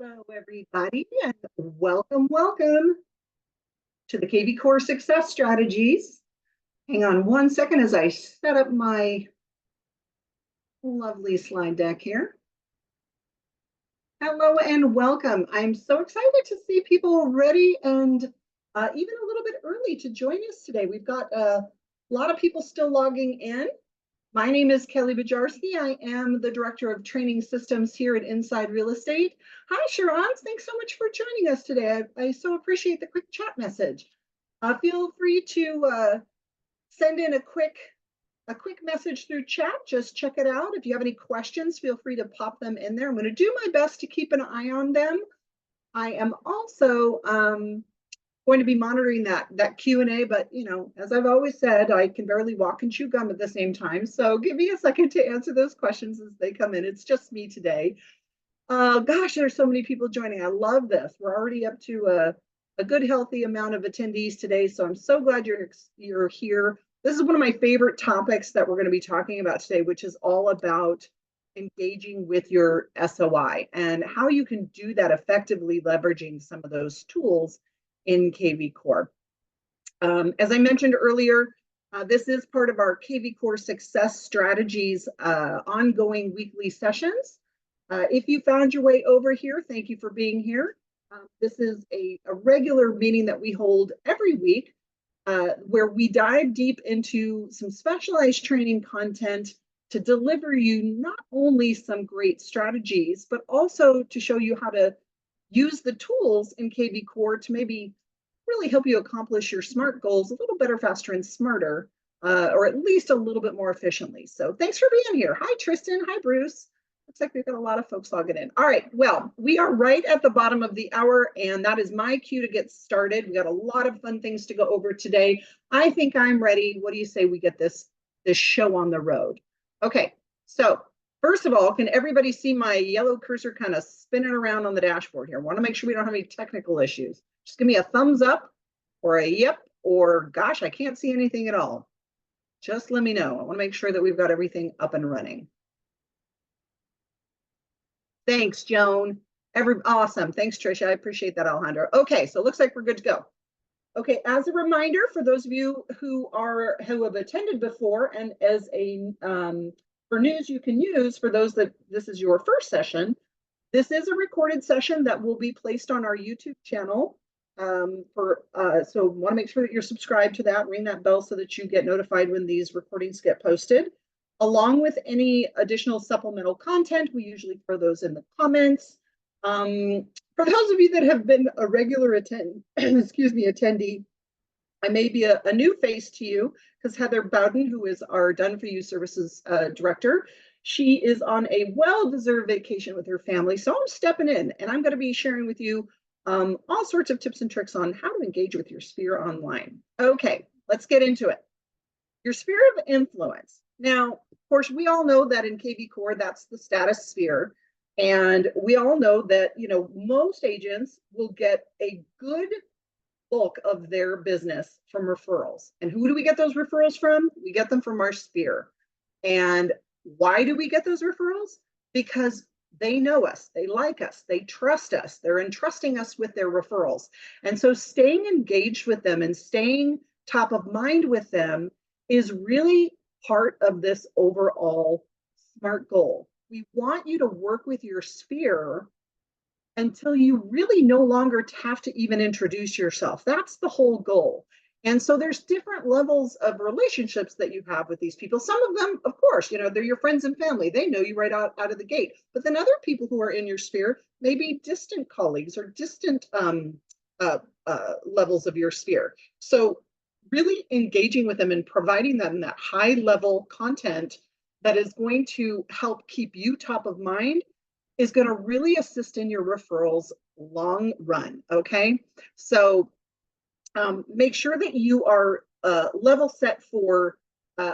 Hello, everybody, and welcome to the kvCORE Success Strategies. Hang on one second as I set up my lovely slide deck here. Hello and welcome. I'm so excited to see people ready and even a little bit early to join us today. We've got a lot of people still logging in. My name is Kelly Bajarski. I am the Director of Training Systems here at Inside Real Estate. Hi, Sharon. Thanks so much for joining us today. I so appreciate the quick chat message. Feel free to send in a quick message through chat. Just check it out. If you have any questions, feel free to pop them in there. I'm going to do my best to keep an eye on them. I am also going to be monitoring that Q&A, but as I've always said, I can barely walk and chew gum at the same time. So give me a second to answer those questions as they come in. It's just me today. Gosh, there's so many people joining. I love this. We're already up to a good, healthy amount of attendees today. So I'm so glad you're here. This is one of my favorite topics that we're going to be talking about today, which is all about engaging with your SOI and how you can do that effectively, leveraging some of those tools in kvCORE. As I mentioned earlier, this is part of our kvCORE Success Strategies ongoing weekly sessions. If you found your way over here, thank you for being here. This is a regular meeting that we hold every week where we dive deep into some specialized training content to deliver you not only some great strategies, but also to show you how to use the tools in kvCORE to maybe really help you accomplish your SMART goals a little better, faster, and smarter, or at least a little bit more efficiently. So thanks for being here. Hi, Tristan. Hi, Bruce. Looks like we've got a lot of folks logging in. All right, well, we are right at the bottom of the hour, and that is my cue to get started. We got a lot of fun things to go over today. I think I'm ready. What do you say we get this show on the road? Okay, so first of all, can everybody see my yellow cursor kind of spinning around on the dashboard here? I want to make sure we don't have any technical issues. Just give me a thumbs up or a yep, or gosh, I can't see anything at all. Just let me know. I want to make sure that we've got everything up and running. Thanks, Joan. Awesome. Thanks, Tricia. I appreciate that, Alejandro. Okay, so it looks like we're good to go. Okay, as a reminder, for those of you who have attended before, and as a for news you can use for those that this is your first session, this is a recorded session that will be placed on our YouTube channel. So want to make sure that you're subscribed to that, ring that bell so that you get notified when these recordings get posted. Along with any additional supplemental content, we usually throw those in the comments. For those of you that have been a regular attendee, I may be a new face to you because Heather Bowden, who is our Done For You Services Director, she is on a well-deserved vacation with her family. So I'm stepping in and I'm going to be sharing with you all sorts of tips and tricks on how to engage with your sphere online. Okay, let's get into it. Your sphere of influence. Now, of course, we all know that in kvCORE, that's the status sphere. And we all know that, most agents will get a good bulk of their business from referrals. And who do we get those referrals from? We get them from our sphere. And why do we get those referrals? Because they know us, they like us, they trust us, they're entrusting us with their referrals. And so staying engaged with them and staying top of mind with them is really part of this overall SMART goal. We want you to work with your sphere until you really no longer have to even introduce yourself. That's the whole goal. And so there's different levels of relationships that you have with these people. Some of them, of course, they're your friends and family. They know you right out of the gate. But then other people who are in your sphere may be distant colleagues or distant levels of your sphere. So really engaging with them and providing them that high level content that is going to help keep you top of mind is going to really assist in your referrals long run. Okay, so make sure that you are level set for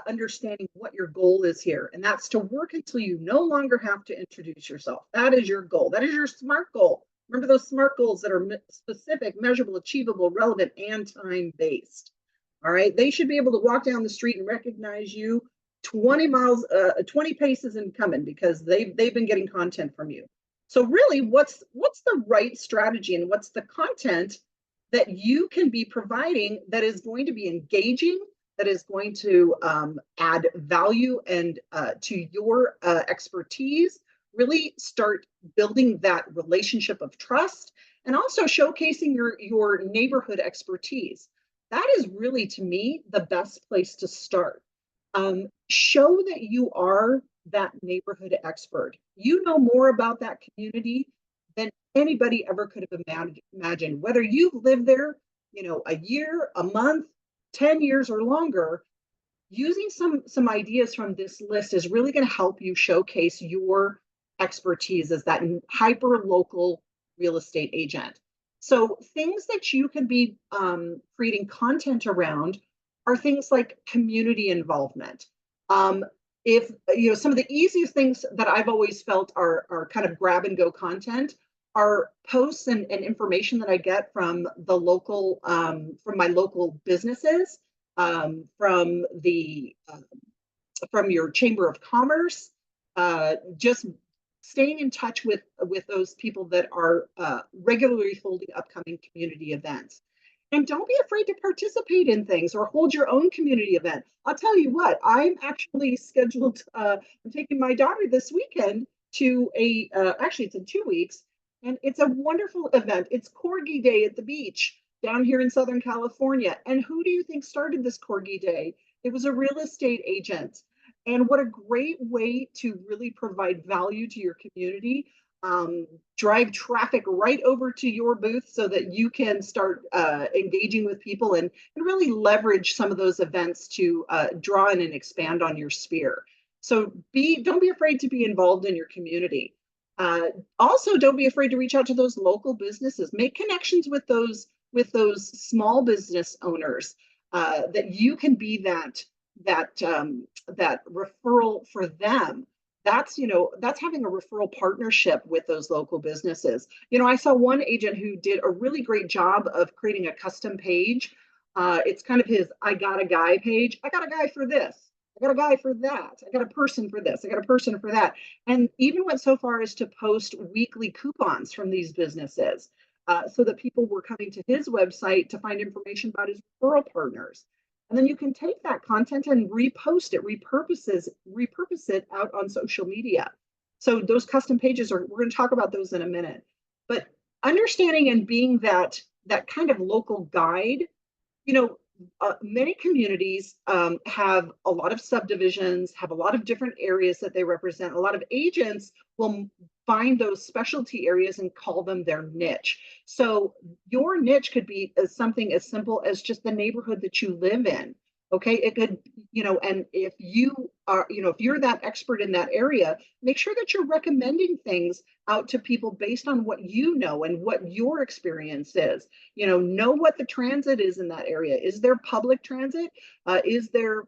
understanding what your goal is here, and that's to work until you no longer have to introduce yourself. That is your goal. That is your SMART goal. Remember those SMART goals that are specific, measurable, achievable, relevant, and time-based. All right, they should be able to walk down the street and recognize you 20 paces and coming because they've been getting content from you. So really, what's the right strategy and what's the content that you can be providing that is going to be engaging, that is going to add value and to your expertise, really start building that relationship of trust, and also showcasing your neighborhood expertise. That is really, to me, the best place to start. Show that you are that neighborhood expert. You know more about that community than anybody ever could have imagined. Whether you've lived there, a year, a month, 10 years or longer, using some ideas from this list is really going to help you showcase your expertise as that hyper local real estate agent. So things that you can be creating content around are things like community involvement. If some of the easiest things that I've always felt are kind of grab and go content are posts and information that I get from the local from my local businesses, from your Chamber of Commerce, just staying in touch with those people that are regularly holding upcoming community events. And don't be afraid to participate in things or hold your own community event. I'll tell you what, I'm actually scheduled, I'm taking my daughter this weekend to actually it's in 2 weeks, and it's a wonderful event. It's Corgi Day at the beach down here in Southern California. And who do you think started this Corgi Day? It was a real estate agent. And what a great way to really provide value to your community. Drive traffic right over to your booth so that you can start engaging with people and really leverage some of those events to draw in and expand on your sphere. So don't be afraid to be involved in your community. Also, don't be afraid to reach out to those local businesses. Make connections with those small business owners, that you can be that referral for them. That's having a referral partnership with those local businesses. I saw one agent who did a really great job of creating a custom page. It's kind of his I got a guy page. I got a guy for this. I got a guy for that. I got a person for this. I got a person for that. And even went so far as to post weekly coupons from these businesses, so that people were coming to his website to find information about his referral partners. And then you can take that content and repost it, repurpose it out on social media. So those custom pages we're going to talk about those in a minute. But understanding and being that kind of local guide, many communities have a lot of subdivisions, have a lot of different areas that they represent. A lot of agents will find those specialty areas and call them their niche. So your niche could be something as simple as just the neighborhood that you live in. Okay, it could, and if you are, if you're that expert in that area, make sure that you're recommending things out to people based on what you know and what your experience is. Know what the transit is in that area. Is there public transit? Is there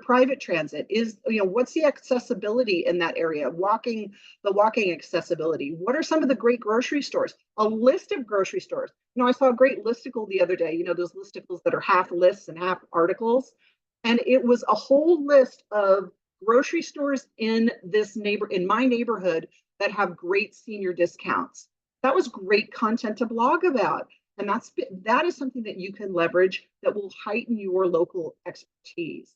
private transit? What's the accessibility in that area? The walking accessibility. What are some of the great grocery stores? A list of grocery stores. I saw a great listicle the other day, those listicles that are half lists and half articles. And it was a whole list of grocery stores in my neighborhood that have great senior discounts. That was great content to blog about. And that is something that you can leverage that will heighten your local expertise.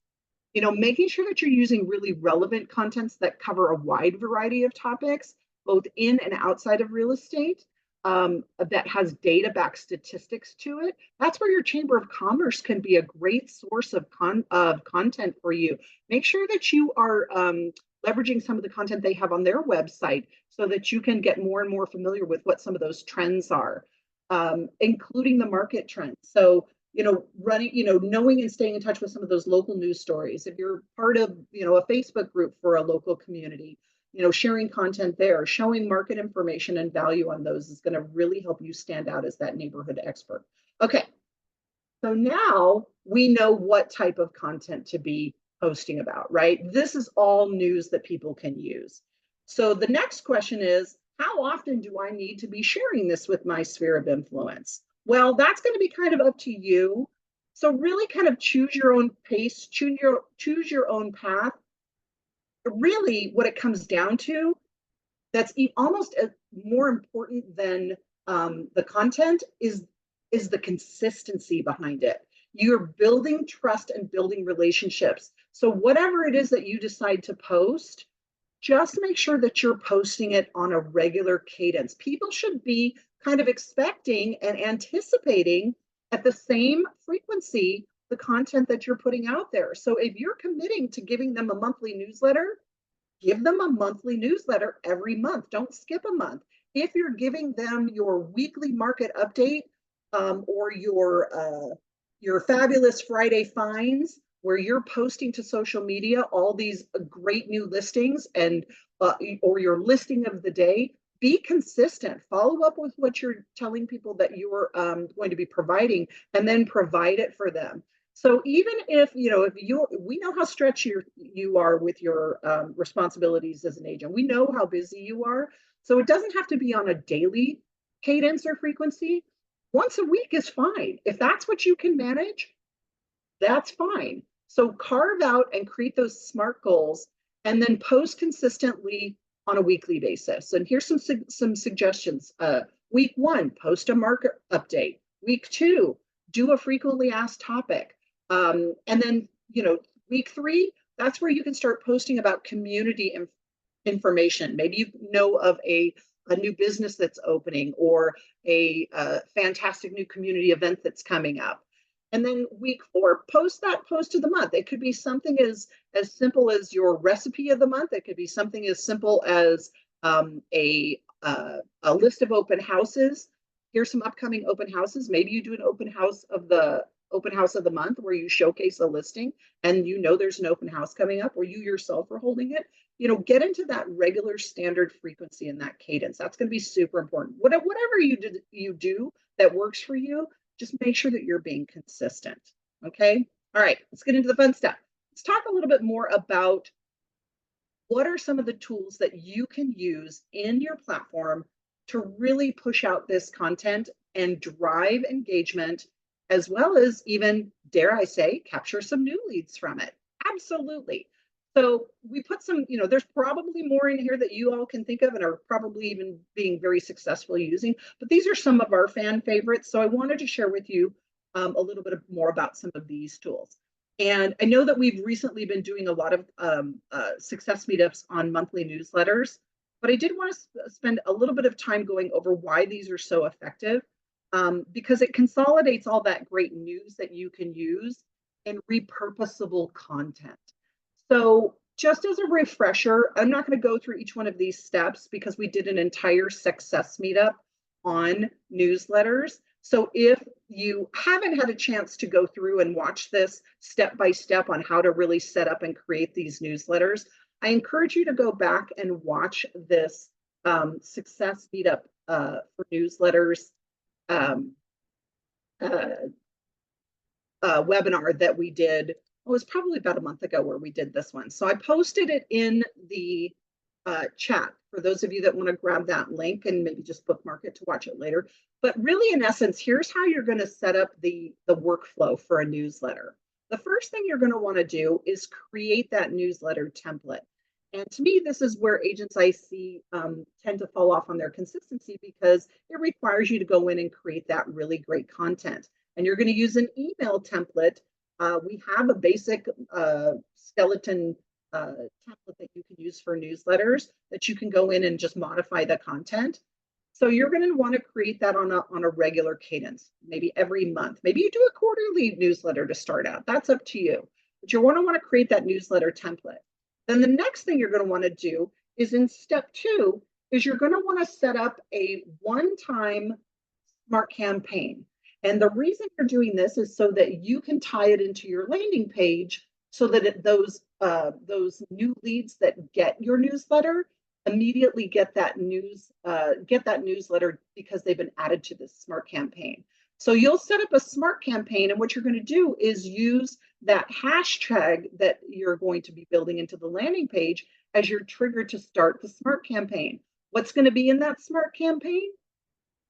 Making sure that you're using really relevant contents that cover a wide variety of topics, both in and outside of real estate, that has data-backed statistics to it. That's where your Chamber of Commerce can be a great source of content for you. Make sure that you are leveraging some of the content they have on their website so that you can get more and more familiar with what some of those trends are, including the market trends. So, knowing and staying in touch with some of those local news stories. If you're part of, a Facebook group for a local community, sharing content there, showing market information and value on those is going to really help you stand out as that neighborhood expert. Okay, so now we know what type of content to be posting about, right? This is all news that people can use. So the next question is, how often do I need to be sharing this with my sphere of influence? Well, that's going to be kind of up to you. So really kind of choose your own pace, choose your own path. Really, what it comes down to, that's almost more important than the content is the consistency behind it. You're building trust and building relationships. So whatever it is that you decide to post, just make sure that you're posting it on a regular cadence. People should be kind of expecting and anticipating at the same frequency the content that you're putting out there. So if you're committing to giving them a monthly newsletter, give them a monthly newsletter every month. Don't skip a month. If you're giving them your weekly market update or your fabulous Friday finds, where you're posting to social media all these great new listings and or your listing of the day, be consistent. Follow up with what you're telling people that you're going to be providing, and then provide it for them. So even if we know how stretched you are with your responsibilities as an agent. We know how busy you are. So it doesn't have to be on a daily cadence or frequency. Once a week is fine. If that's what you can manage, that's fine. So carve out and create those SMART goals, and then post consistently on a weekly basis. And here's some suggestions. Week 1, post a market update. Week 2, do a frequently asked topic. And then, week 3, that's where you can start posting about community information. Maybe you know of a new business that's opening, or a fantastic new community event that's coming up. And then week 4, post that post of the month. It could be something as simple as your recipe of the month. It could be something as simple as a list of open houses. Here's some upcoming open houses. Maybe you do an open house of the month where you showcase a listing, and there's an open house coming up, or you yourself are holding it. Get into that regular standard frequency and that cadence. That's going to be super important. Whatever you do that works for you, just make sure that you're being consistent. Okay. All right. Let's get into the fun stuff. Let's talk a little bit more about what are some of the tools that you can use in your platform to really push out this content and drive engagement, as well as even, dare I say, capture some new leads from it. Absolutely. So we put some, there's probably more in here that you all can think of and are probably even being very successful using, but these are some of our fan favorites. So I wanted to share with you a little bit more about some of these tools. And I know that we've recently been doing a lot of success meetups on monthly newsletters, but I did want to spend a little bit of time going over why these are so effective, because it consolidates all that great news that you can use in repurposable content. So just as a refresher, I'm not going to go through each one of these steps because we did an entire success meetup on newsletters. So if you haven't had a chance to go through and watch this step by step on how to really set up and create these newsletters, I encourage you to go back and watch this success meetup for newsletters webinar that we did. It was probably about a month ago where we did this one. So I posted it in the chat for those of you that want to grab that link and maybe just bookmark it to watch it later. But really, in essence, here's how you're going to set up the workflow for a newsletter. The first thing you're going to want to do is create that newsletter template. And to me, this is where agents I see tend to fall off on their consistency, because it requires you to go in and create that really great content. And you're going to use an email template. We have a basic skeleton template that you can use for newsletters that you can go in and just modify the content. So you're going to want to create that on a regular cadence, maybe every month. Maybe you do a quarterly newsletter to start out. That's up to you. But you want to create that newsletter template. Then the next thing you're going to want to do is, in step 2, is you're going to want to set up a one-time SMART campaign. And the reason you're doing this is so that you can tie it into your landing page, so that those new leads that get your newsletter immediately get that newsletter because they've been added to this SMART campaign. So you'll set up a SMART campaign, and what you're going to do is use that hashtag that you're going to be building into the landing page as your trigger to start the SMART campaign. What's going to be in that SMART campaign?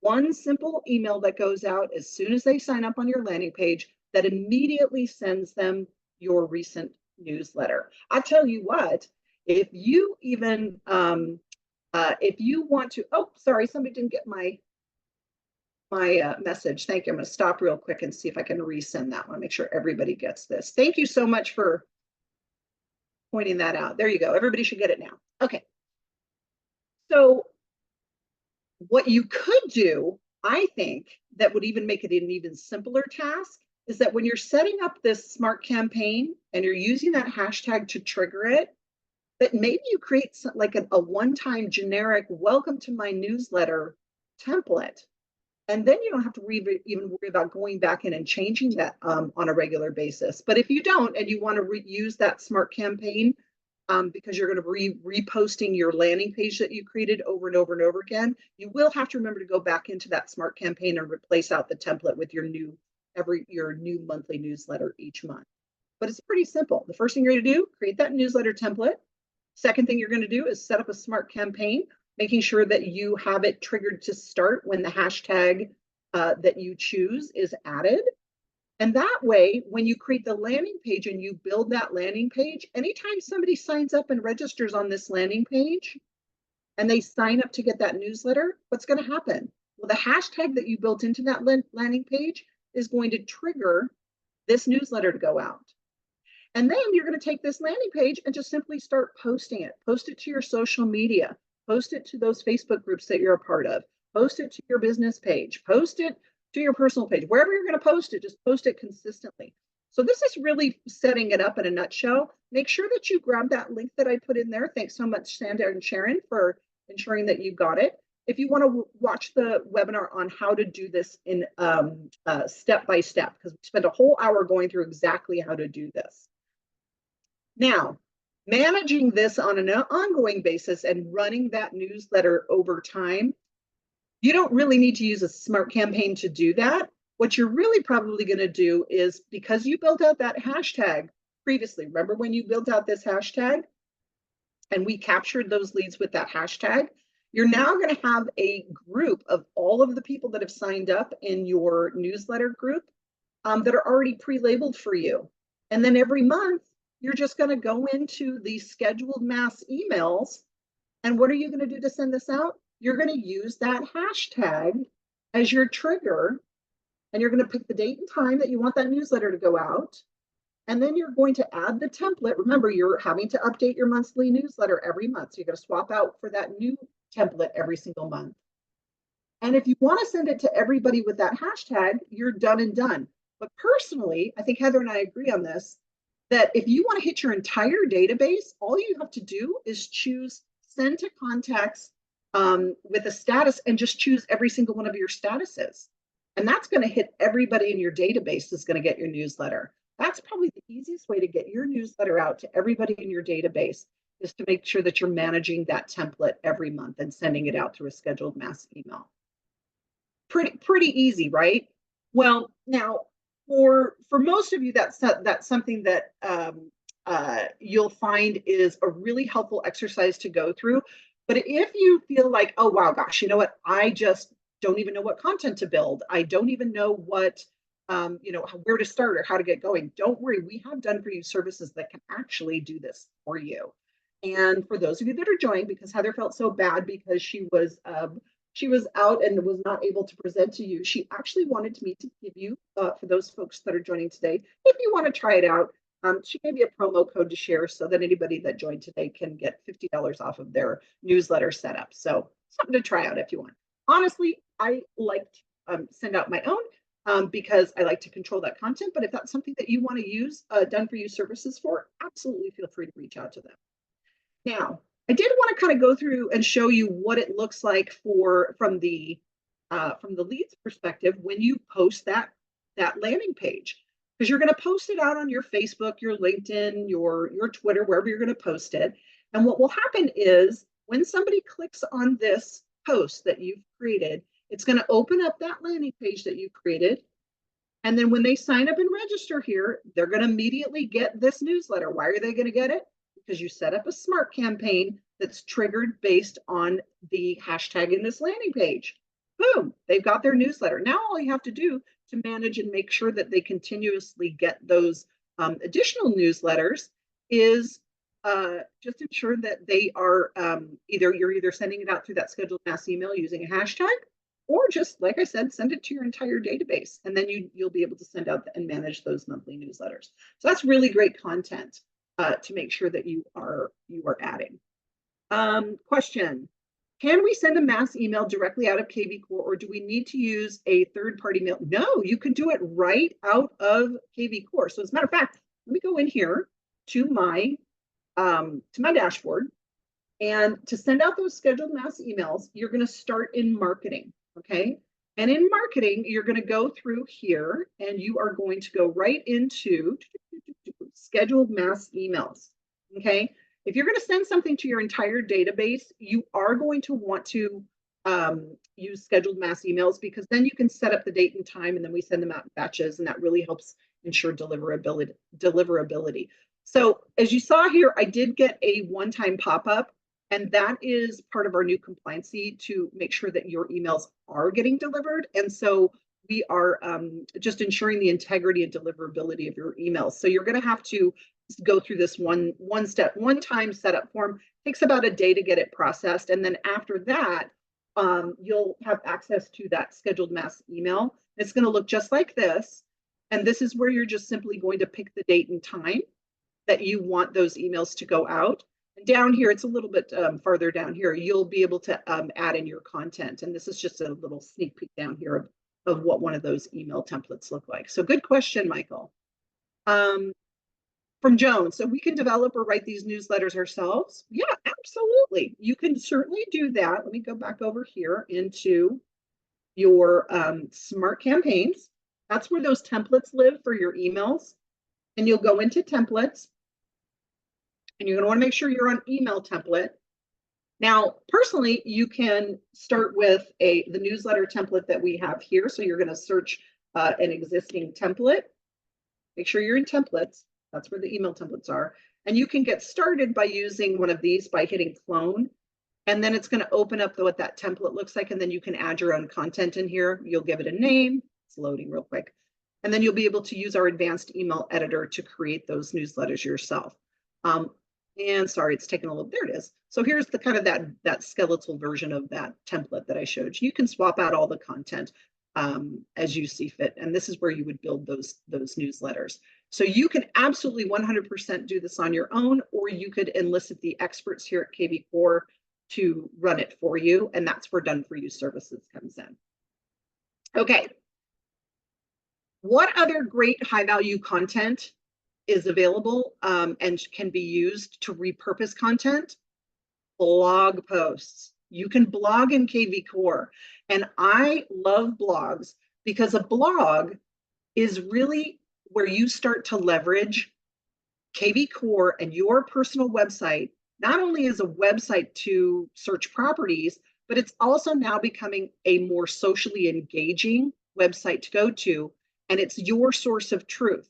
One simple email that goes out as soon as they sign up on your landing page that immediately sends them your recent newsletter. I tell you what, if you even If you want to, oh, sorry, somebody didn't get my message. Thank you. I'm going to stop real quick and see if I can resend that one. Make sure everybody gets this. Thank you so much for pointing that out. There you go. Everybody should get it now. Okay. So what you could do, I think, that would even make it an even simpler task is that when you're setting up this smart campaign and you're using that hashtag to trigger it, that maybe you create like a one-time generic welcome to my newsletter template. And then you don't have to even worry about going back in and changing that on a regular basis. But if you don't, and you want to use that smart campaign because you're going to be reposting your landing page that you created over and over and over again, you will have to remember to go back into that smart campaign and replace out the template with your new monthly newsletter each month. But it's pretty simple. The first thing you're going to do, create that newsletter template. Second thing you're going to do is set up a smart campaign, making sure that you have it triggered to start when the hashtag that you choose is added. And that way, when you create the landing page and you build that landing page, anytime somebody signs up and registers on this landing page and they sign up to get that newsletter, what's going to happen? Well, the hashtag that you built into that landing page is going to trigger this newsletter to go out. And then you're going to take this landing page and just simply start posting it. Post it to your social media. Post it to those Facebook groups that you're a part of. Post it to your business page. Post it to your personal page. Wherever you're going to post it, just post it consistently. So this is really setting it up in a nutshell. Make sure that you grab that link that I put in there. Thanks so much, Sandra and Sharon, for ensuring that you got it. If you want to watch the webinar on how to do this in step by step, because we spent a whole hour going through exactly how to do this. Now, managing this on an ongoing basis and running that newsletter over time, you don't really need to use a smart campaign to do that. What you're really probably going to do is, because you built out that hashtag previously, remember when you built out this hashtag and we captured those leads with that hashtag, you're now going to have a group of all of the people that have signed up in your newsletter group that are already pre-labeled for you. And then every month, you're just going to go into the scheduled mass emails. And what are you going to do to send this out? You're going to use that hashtag as your trigger. And you're going to pick the date and time that you want that newsletter to go out. And then you're going to add the template. Remember, you're having to update your monthly newsletter every month. So you're going to swap out for that new template every single month. And if you want to send it to everybody with that hashtag, you're done and done. But personally, I think Heather and I agree on this, that if you want to hit your entire database, all you have to do is choose send to contacts with a status and just choose every single one of your statuses. And that's going to hit everybody in your database is going to get your newsletter. That's probably the easiest way to get your newsletter out to everybody in your database, is to make sure that you're managing that template every month and sending it out through a scheduled mass email. Pretty easy, right? Well, now, for most of you, that's something that you'll find is a really helpful exercise to go through. But if you feel like, oh, wow, gosh, you know what? I just don't even know what content to build. I don't even know what, where to start or how to get going. Don't worry. We have done for you services that can actually do this for you. And for those of you that are joining, because Heather felt so bad because she was out and was not able to present to you, she actually wanted me to give you, for those folks that are joining today, if you want to try it out, she gave me a promo code to share so that anybody that joined today can get $50 off of their newsletter setup. So something to try out if you want. Honestly, I like to send out my own because I like to control that content. But if that's something that you want to use done for you services for, absolutely feel free to reach out to them. Now, I did want to kind of go through and show you what it looks like from the leads perspective when you post that landing page, because you're going to post it out on your Facebook, your LinkedIn, your Twitter, wherever you're going to post it. And what will happen is when somebody clicks on this post that you've created, it's going to open up that landing page that you created. And then when they sign up and register here, they're going to immediately get this newsletter. Why are they going to get it? Because you set up a smart campaign that's triggered based on the hashtag in this landing page. Boom, they've got their newsletter. Now all you have to do to manage and make sure that they continuously get those additional newsletters is just ensure that they are you're either sending it out through that scheduled mass email using a hashtag, or just like I said, send it to your entire database, and then you'll be able to send out and manage those monthly newsletters. So that's really great content to make sure that you are adding. Question: can we send a mass email directly out of kvCORE, or do we need to use a third-party mail? No, you can do it right out of kvCORE. So as a matter of fact, let me go in here to my dashboard, and to send out those scheduled mass emails, you're going to start in marketing, okay? And in marketing, you're going to go through here, and you are going to go right into scheduled mass emails, okay? If you're going to send something to your entire database, you are going to want to use scheduled mass emails, because then you can set up the date and time, and then we send them out in batches, and that really helps ensure deliverability. So as you saw here, I did get a one-time pop-up, and that is part of our new compliancy to make sure that your emails are getting delivered. And so we are just ensuring the integrity and deliverability of your emails. So you're going to have to go through this one-time setup form. It takes about a day to get it processed, and then after that, you'll have access to that scheduled mass email. It's going to look just like this, and this is where you're just simply going to pick the date and time that you want those emails to go out. And down here, it's a little bit farther down here, you'll be able to add in your content. And this is just a little sneak peek down here of what one of those email templates look like. So good question, Michael. From Joan: so we can develop or write these newsletters ourselves? Yeah, absolutely. You can certainly do that. Let me go back over here into your smart campaigns. That's where those templates live for your emails. And you'll go into templates, and you're going to want to make sure you're on email template. Now, personally, you can start with the newsletter template that we have here. So you're going to search an existing template. Make sure you're in templates. That's where the email templates are. And you can get started by using one of these by hitting clone. And then it's going to open up what that template looks like. And then you can add your own content in here. You'll give it a name. It's loading real quick. And then you'll be able to use our advanced email editor to create those newsletters yourself. And sorry, it's taking a little, there it is. So here's the kind of that skeletal version of that template that I showed you. You can swap out all the content as you see fit. And this is where you would build those newsletters. So you can absolutely 100% do this on your own, or you could enlist the experts here at kvCORE to run it for you. And that's where Done For You Services comes in. Okay. What other great high value content is available and can be used to repurpose content? Blog posts. You can blog in kvCORE. And I love blogs because a blog is really where you start to leverage kvCORE and your personal website, not only as a website to search properties, but it's also now becoming a more socially engaging website to go to. And it's your source of truth.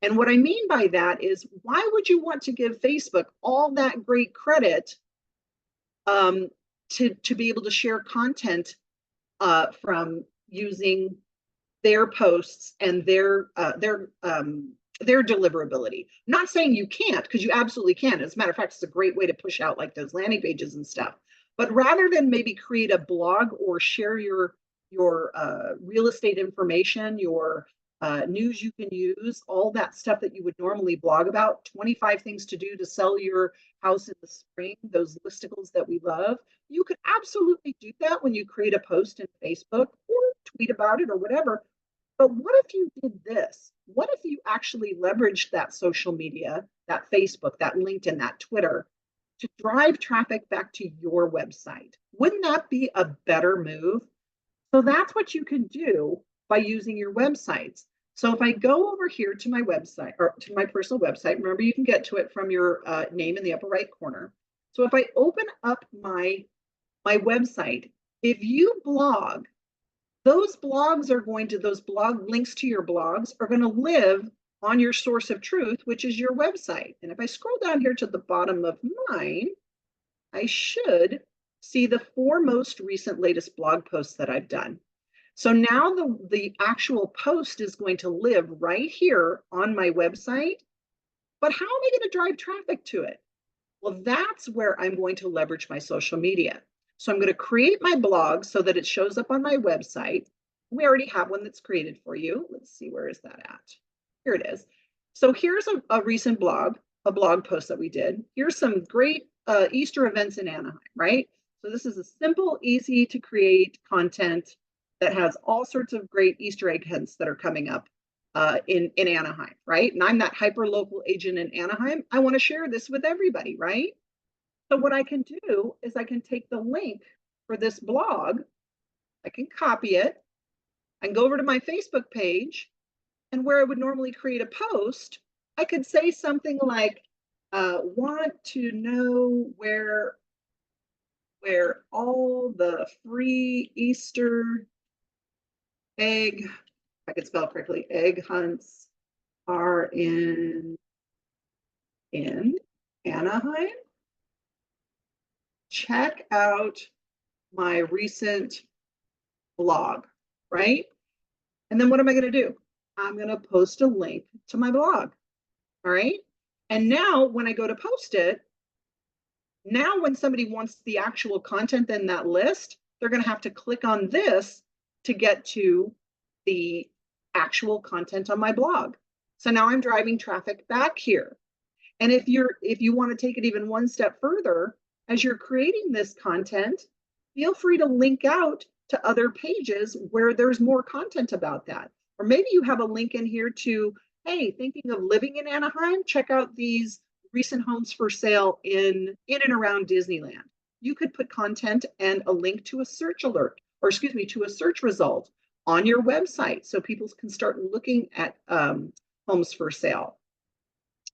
And what I mean by that is, why would you want to give Facebook all that great credit to be able to share content from using their posts and their deliverability? I'm not saying you can't, because you absolutely can. As a matter of fact, it's a great way to push out like those landing pages and stuff. But rather than maybe create a blog or share your real estate information, your news you can use, all that stuff that you would normally blog about, 25 things to do to sell your house in the spring, those listicles that we love, you could absolutely do that when you create a post in Facebook or tweet about it or whatever. But what if you did this? What if you actually leveraged that social media, that Facebook, that LinkedIn, that Twitter, to drive traffic back to your website? Wouldn't that be a better move? So that's what you can do by using your websites. So if I go over here to my website, or to my personal website, remember you can get to it from your name in the upper right corner. So if I open up my website, if you blog, those blogs are going to, those blog links to your blogs are going to live on your source of truth, which is your website. And if I scroll down here to the bottom of mine, I should see the 4 most recent latest blog posts that I've done. So now the actual post is going to live right here on my website. But how am I going to drive traffic to it? Well, that's where I'm going to leverage my social media. So I'm going to create my blog so that it shows up on my website. We already have one that's created for you. Let's see, where is that at? Here it is. So here's a recent blog, a blog post that we did. Here's some great Easter events in Anaheim, right? So this is a simple, easy to create content that has all sorts of great Easter egg hunts that are coming up in Anaheim, right? And I'm that hyper local agent in Anaheim. I want to share this with everybody, right? So what I can do is I can take the link for this blog, I can copy it, I can go over to my Facebook page, and where I would normally create a post, I could say something like, want to know where all the free Easter egg, I could spell correctly, egg hunts are in Anaheim. Check out my recent blog, right? And then what am I going to do? I'm going to post a link to my blog, all right? And now when I go to post it, now when somebody wants the actual content in that list, they're going to have to click on this to get to the actual content on my blog. So now I'm driving traffic back here. And if you want to take it even one step further, as you're creating this content, feel free to link out to other pages where there's more content about that. Or maybe you have a link in here to, hey, thinking of living in Anaheim, check out these recent homes for sale in and around Disneyland. You could put content and a link to a search alert, or excuse me, to a search result on your website so people can start looking at homes for sale.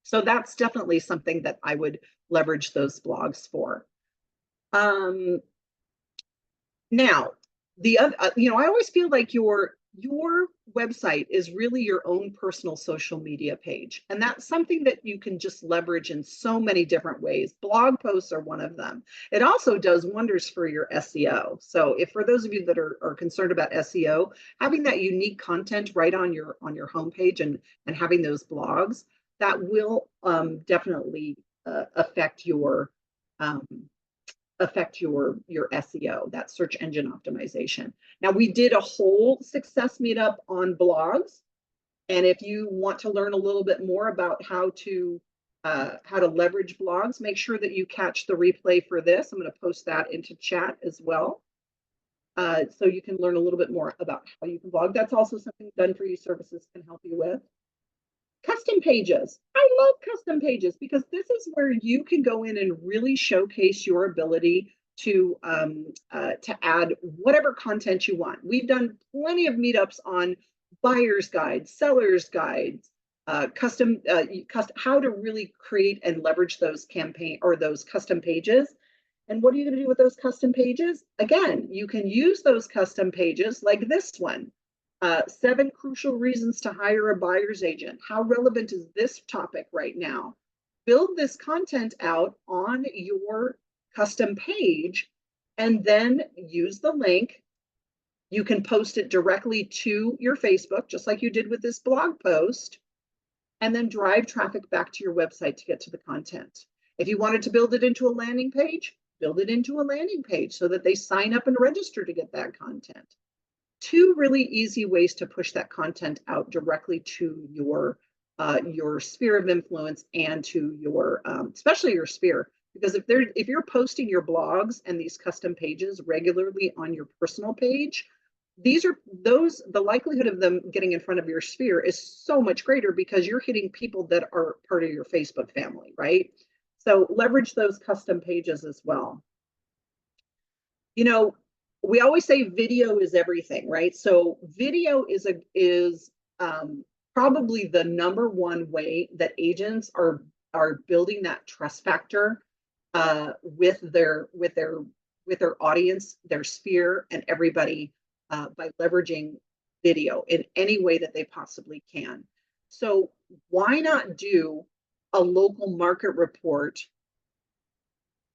So that's definitely something that I would leverage those blogs for. Now, the other, I always feel like your website is really your own personal social media page, and that's something that you can just leverage in so many different ways. Blog posts are one of them. It also does wonders for your SEO. So, if for those of you that are concerned about SEO, having that unique content right on your homepage and having those blogs, that will definitely affect your SEO, that search engine optimization. Now, we did a whole success meetup on blogs, and if you want to learn a little bit more about how to leverage blogs, make sure that you catch the replay for this. I'm going to post that into chat as well, so you can learn a little bit more about how you can blog. That's also something DFY Services can help you with. Custom pages. I love custom pages because this is where you can go in and really showcase your ability to add whatever content you want. We've done plenty of meetups on buyer's guides, seller's guides, custom how to really create and leverage those campaign or those custom pages. And what are you going to do with those custom pages? Again, you can use those custom pages like this one. 7 crucial reasons to hire a buyer's agent. How relevant is this topic right now? Build this content out on your custom page and then use the link. You can post it directly to your Facebook, just like you did with this blog post, and then drive traffic back to your website to get to the content. If you wanted to build it into a landing page, build it into a landing page so that they sign up and register to get that content. 2 really easy ways to push that content out directly to your sphere of influence and to your especially your sphere, because if you're posting your blogs and these custom pages regularly on your personal page, the likelihood of them getting in front of your sphere is so much greater because you're hitting people that are part of your Facebook family, right? So leverage those custom pages as well. We always say video is everything, right? So video is probably the #1 way that agents are building that trust factor with their audience, their sphere, and everybody by leveraging video in any way that they possibly can. So why not do a local market report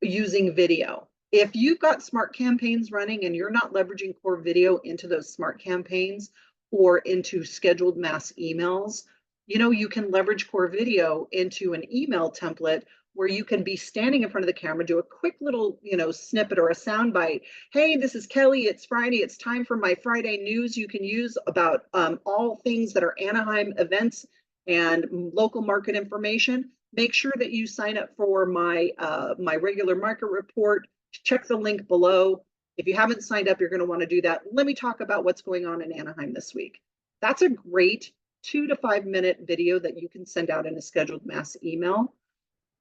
using video? If you've got smart campaigns running and you're not leveraging core video into those smart campaigns or into scheduled mass emails, you can leverage core video into an email template where you can be standing in front of the camera, do a quick little, snippet or a sound bite. Hey, this is Kelly. It's Friday. It's time for my Friday news you can use about all things that are Anaheim events and local market information. Make sure that you sign up for my my regular market report. Check the link below. If you haven't signed up, you're going to want to do that. Let me talk about what's going on in Anaheim this week. That's a great 2 to 5 minute video that you can send out in a scheduled mass email.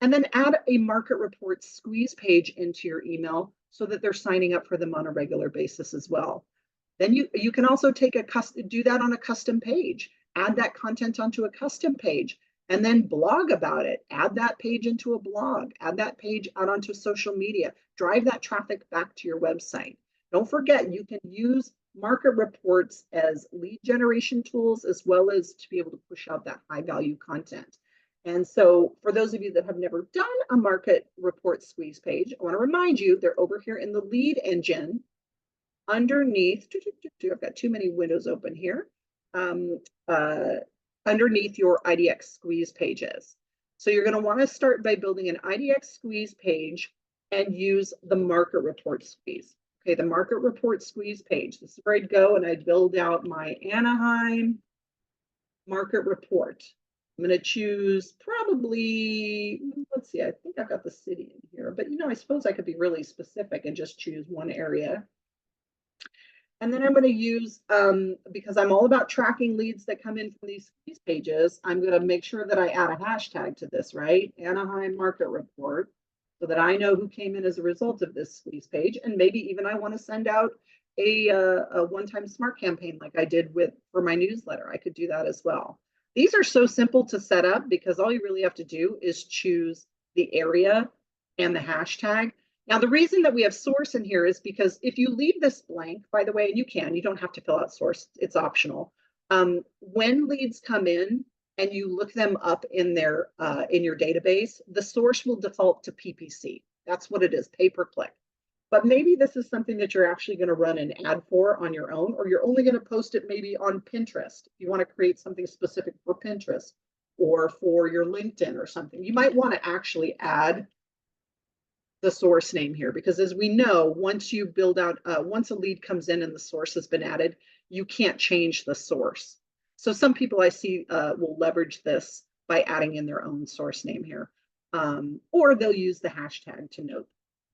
And then add a market report squeeze page into your email so that they're signing up for them on a regular basis as well. Then you can also do that on a custom page. Add that content onto a custom page and then blog about it. Add that page into a blog. Add that page out onto social media. Drive that traffic back to your website. Don't forget, you can use market reports as lead generation tools as well as to be able to push out that high value content. And so for those of you that have never done a market report squeeze page, I want to remind you, they're over here in the lead engine underneath. I've got too many windows open here. Underneath your IDX squeeze pages. So you're going to want to start by building an IDX squeeze page and use the market report squeeze. Okay, the market report squeeze page. This is where I'd go and I'd build out my Anaheim market report. I'm going to choose probably, let's see, I think I've got the city in here, but I suppose I could be really specific and just choose one area. And then I'm going to use, because I'm all about tracking leads that come in from these pages, I'm going to make sure that I add a hashtag to this, right? Anaheim market report, so that I know who came in as a result of this squeeze page. And maybe even I want to send out a one-time smart campaign like I did for my newsletter. I could do that as well. These are so simple to set up because all you really have to do is choose the area and the hashtag. Now, the reason that we have source in here is because if you leave this blank, by the way, and you don't have to fill out source, it's optional. When leads come in and you look them up in your database, the source will default to PPC. That's what it is, pay-per-click. But maybe this is something that you're actually going to run an ad for on your own, or you're only going to post it maybe on Pinterest. If you want to create something specific for Pinterest or for your LinkedIn or something, you might want to actually add the source name here, because as we know, once you build out, once a lead comes in and the source has been added, you can't change the source. So some people I see will leverage this by adding in their own source name here, or they'll use the hashtag to note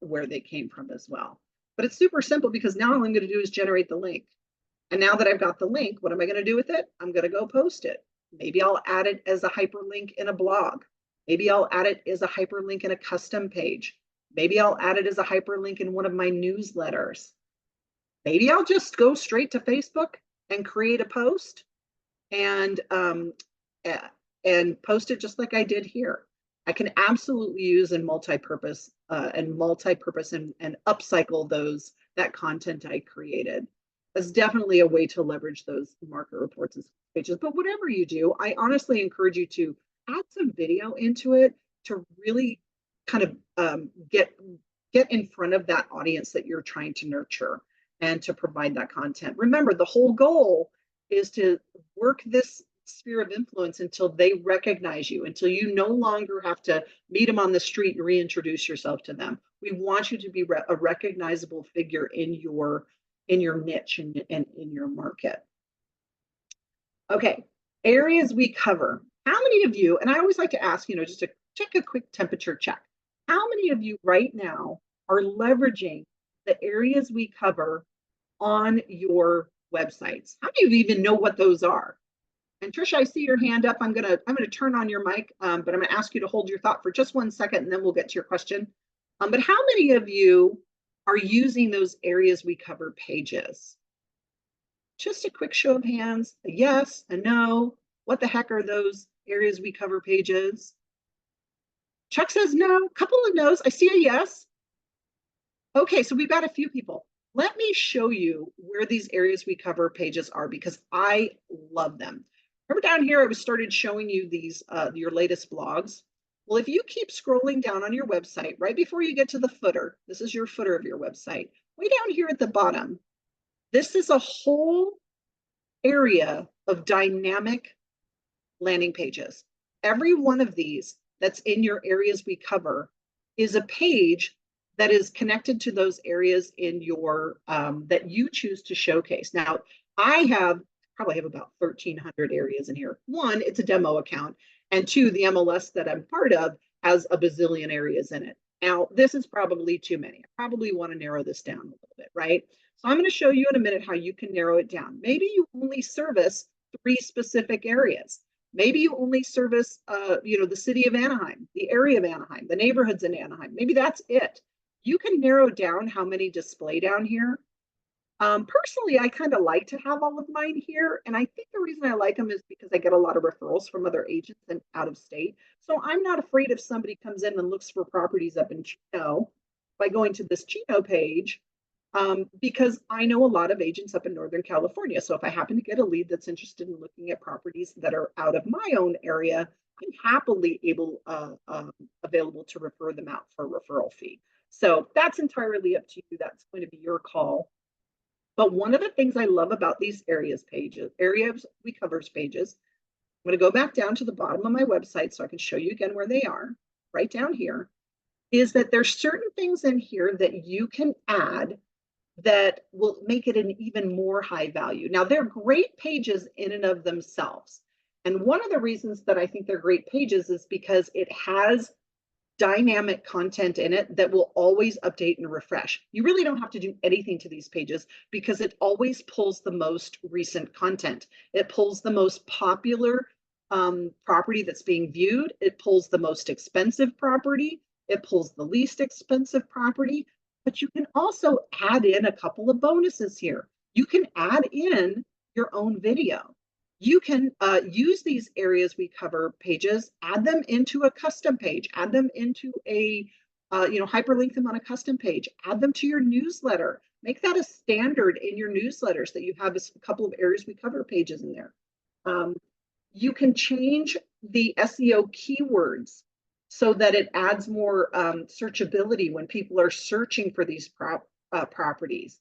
where they came from as well. But it's super simple because now all I'm going to do is generate the link. And now that I've got the link, what am I going to do with it? I'm going to go post it. Maybe I'll add it as a hyperlink in a blog. Maybe I'll add it as a hyperlink in a custom page. Maybe I'll add it as a hyperlink in one of my newsletters. Maybe I'll just go straight to Facebook and create a post and post it just like I did here. I can absolutely use in multi-purpose and upcycle that content I created. That's definitely a way to leverage those market reports and pages. But whatever you do, I honestly encourage you to add some video into it to really kind of get in front of that audience that you're trying to nurture and to provide that content. Remember, the whole goal is to work this sphere of influence until they recognize you, until you no longer have to meet them on the street and reintroduce yourself to them. We want you to be a recognizable figure in your niche and in your market. Okay, areas we cover. How many of you, and I always like to ask, just to check a quick temperature check. How many of you right now are leveraging the areas we cover on your websites? How many of you even know what those are? And Trisha, I see your hand up. I'm gonna turn on your mic, but I'm gonna ask you to hold your thought for just 1 second, and then we'll get to your question. But how many of you are using those areas we cover pages? Just a quick show of hands. A yes, a no. What the heck are those areas we cover pages? Chuck says no. Couple of no's. I see a yes. Okay, so we've got a few people. Let me show you where these areas we cover pages are because I love them. Remember down here, I started showing you these, your latest blogs. Well, if you keep scrolling down on your website, right before you get to the footer, this is your footer of your website, way down here at the bottom, this is a whole area of dynamic landing pages. Every one of these, that's in your areas we cover is a page that is connected to those areas in your that you choose to showcase. Now, I probably have about 1,300 areas in here. One, it's a demo account, and two, the MLS that I'm part of has a bazillion areas in it. Now, this is probably too many. I probably want to narrow this down a little bit, right? So I'm going to show you in a minute how you can narrow it down. Maybe you only service 3 specific areas. Maybe you only service, the city of Anaheim, the area of Anaheim, the neighborhoods in Anaheim. Maybe that's it. You can narrow down how many display down here. Personally, I kind of like to have all of mine here. And I think the reason I like them is because I get a lot of referrals from other agents and out of state. So I'm not afraid if somebody comes in and looks for properties up in Chino by going to this Chino page, because I know a lot of agents up in Northern California. So if I happen to get a lead that's interested in looking at properties that are out of my own area, I'm happily available to refer them out for a referral fee. So that's entirely up to you. That's going to be your call. But one of the things I love about these areas we covers pages, I'm going to go back down to the bottom of my website so I can show you again where they are, right down here, is that there's certain things in here that you can add that will make it an even more high value. Now, they're great pages in and of themselves. And one of the reasons that I think they're great pages is because it has dynamic content in it that will always update and refresh. You really don't have to do anything to these pages because it always pulls the most recent content. It pulls the most popular property that's being viewed. It pulls the most expensive property. It pulls the least expensive property. But you can also add in a couple of bonuses here. You can add in your own video. You can use these areas we cover pages, add them into a custom page, add them into a, hyperlink them on a custom page, add them to your newsletter. Make that a standard in your newsletters that you have a couple of areas we cover pages in there. You can change the SEO keywords so that it adds more searchability when people are searching for these properties.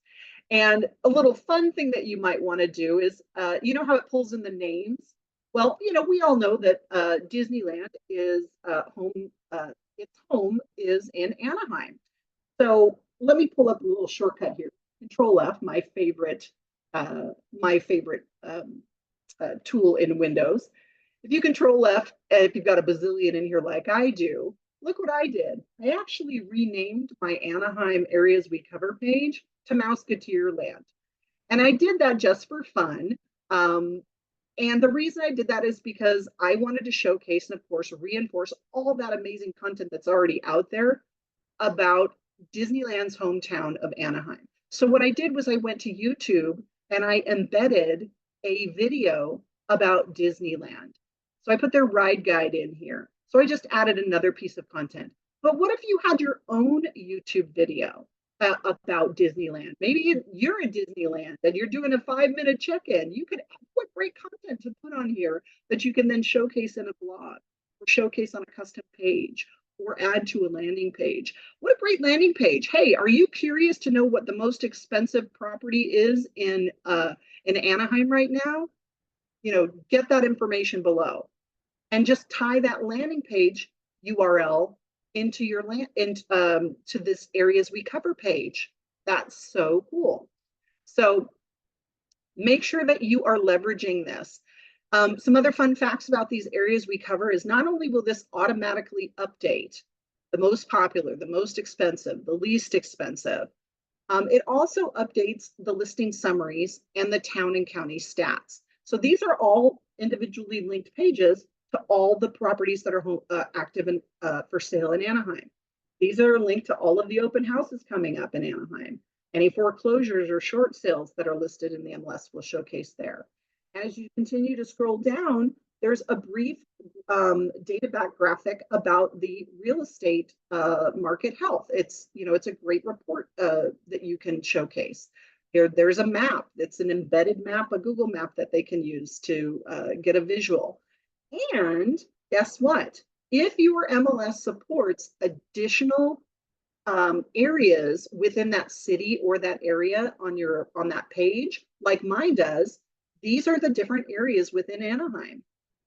And a little fun thing that you might want to do is, how it pulls in the names? Well, we all know that Disneyland is its home is in Anaheim. So let me pull up a little shortcut here. Control F, my favorite tool in Windows. If you Control F, if you've got a bazillion in here like I do, look what I did. I actually renamed my Anaheim areas we cover page to Mouseketeerland. And I did that just for fun. And the reason I did that is because I wanted to showcase and, of course, reinforce all that amazing content that's already out there about Disneyland's hometown of Anaheim. So what I did was I went to YouTube and I embedded a video about Disneyland. So I put their ride guide in here. So I just added another piece of content. But what if you had your own YouTube video about Disneyland? Maybe you're at Disneyland and you're doing a 5-minute check-in. You could put great content to put on here that you can then showcase in a blog or showcase on a custom page or add to a landing page. What a great landing page. Hey, are you curious to know what the most expensive property is in Anaheim right now? Get that information below and just tie that landing page URL into your to this areas we cover page. That's so cool. So make sure that you are leveraging this. Some other fun facts about these areas we cover is not only will this automatically update the most popular, the most expensive, the least expensive, it also updates the listing summaries and the town and county stats. So these are all individually linked pages to all the properties that are active and for sale in Anaheim. These are linked to all of the open houses coming up in Anaheim. Any foreclosures or short sales that are listed in the MLS will showcase there. As you continue to scroll down, there's a brief data back graphic about the real estate market health. It's a great report that you can showcase. There's a map. It's an embedded map, a Google map that they can use to get a visual. And guess what? If your MLS supports additional areas within that city or that area on that page, like mine does, these are the different areas within Anaheim.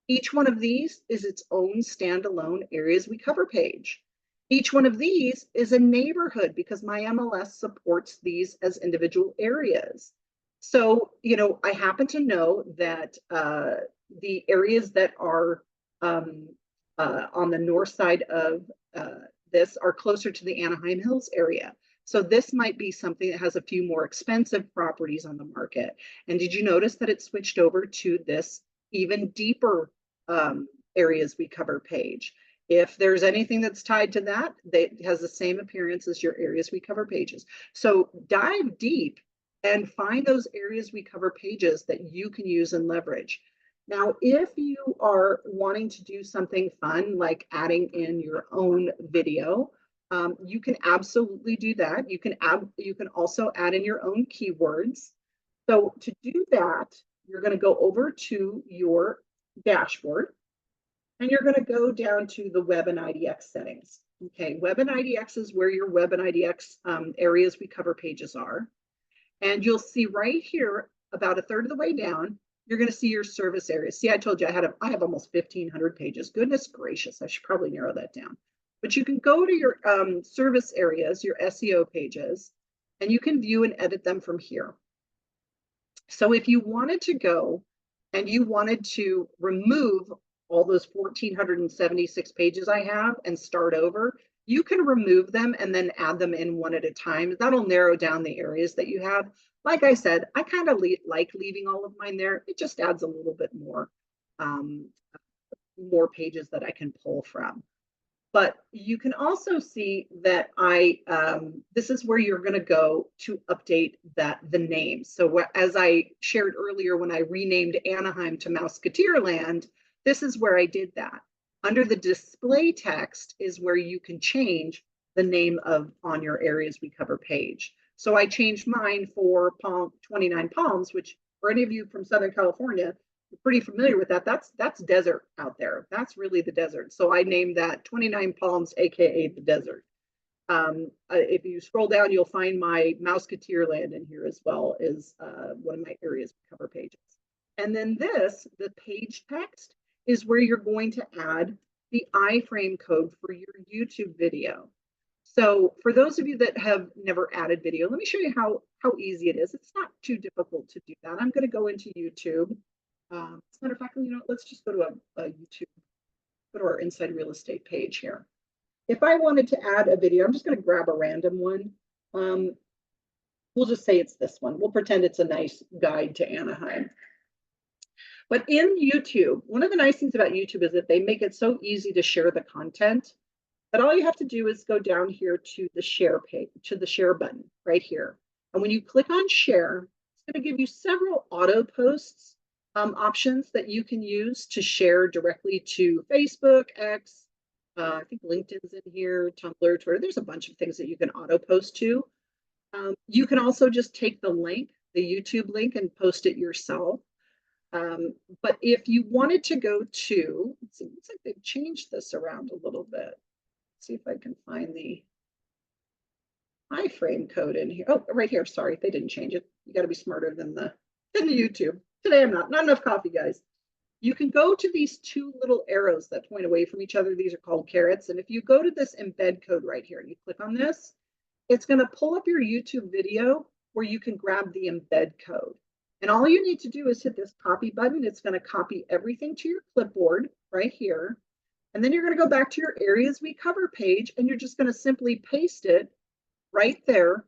Each one of these is its own standalone areas we cover page. Each one of these is a neighborhood because my MLS supports these as individual areas. So, I happen to know that the areas that are on the north side of this are closer to the Anaheim Hills area. So this might be something that has a few more expensive properties on the market. And did you notice that it switched over to this even deeper areas we cover page? If there's anything that's tied to that, it has the same appearance as your areas we cover pages. So dive deep and find those areas we cover pages that you can use and leverage. Now, if you are wanting to do something fun, like adding in your own video, you can absolutely do that. You can also add in your own keywords. So to do that, you're going to go over to your dashboard and you're going to go down to the Web and IDX settings. Okay, Web and IDX is where your Web and IDX areas we cover pages are. And you'll see right here, about a third of the way down, you're going to see your service areas. See, I told you I have almost 1,500 pages. Goodness gracious, I should probably narrow that down. But you can go to your service areas, your SEO pages, and you can view and edit them from here. So if you wanted to go and you wanted to remove all those 1,476 pages I have and start over, you can remove them and then add them in one at a time. That'll narrow down the areas that you have. Like I said, I kind of like leaving all of mine there. It just adds a little bit more pages that I can pull from. But you can also see that this is where you're going to go to update the name. So as I shared earlier, when I renamed Anaheim to Musketeerland, this is where I did that. Under the display text is where you can change the name on your areas we cover page. So I changed mine for 29 Palms, which for any of you from Southern California, you're pretty familiar with that. That's desert out there. That's really the desert. So I named that 29 Palms, AKA the desert. If you scroll down, you'll find my Musketeerland in here as well as one of my areas we cover pages. And then the page text, is where you're going to add the iframe code for your YouTube video. So for those of you that have never added video, let me show you how easy it is. It's not too difficult to do that. I'm going to go into YouTube. As a matter of fact, let's just go to a YouTube, go to our Inside Real Estate page here. If I wanted to add a video, I'm just going to grab a random one. We'll just say it's this one. We'll pretend it's a nice guide to Anaheim. But in YouTube, one of the nice things about YouTube is that they make it so easy to share the content that all you have to do is go down here to the share page, to the share button right here. And when you click on share, it's going to give you several auto posts options that you can use to share directly to Facebook, X, I think LinkedIn's in here, Tumblr, Twitter. There's a bunch of things that you can auto post to. You can also just take the link, the YouTube link, and post it yourself. But if you wanted to go to, let's see, looks like they've changed this around a little bit. Let's see if I can find the iframe code in here. Oh, right here. Sorry, they didn't change it. You got to be smarter than the YouTube. Today I'm not enough coffee, guys. You can go to these two little arrows that point away from each other. These are called carrots. And if you go to this embed code right here and you click on this, it's going to pull up your YouTube video where you can grab the embed code. And all you need to do is hit this copy button. It's going to copy everything to your clipboard right here. And then you're going to go back to your areas we cover page, and you're just going to simply paste it right there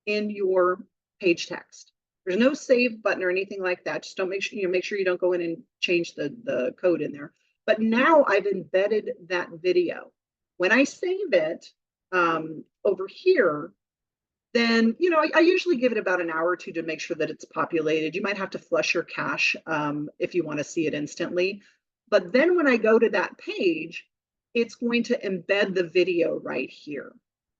in your page text. There's no save button or anything like that. Just don't make sure you don't go in and change the code in there. But now I've embedded that video. When I save it over here, then, I usually give it about an hour or two to make sure that it's populated. You might have to flush your cache if you want to see it instantly. But then when I go to that page, it's going to embed the video right here.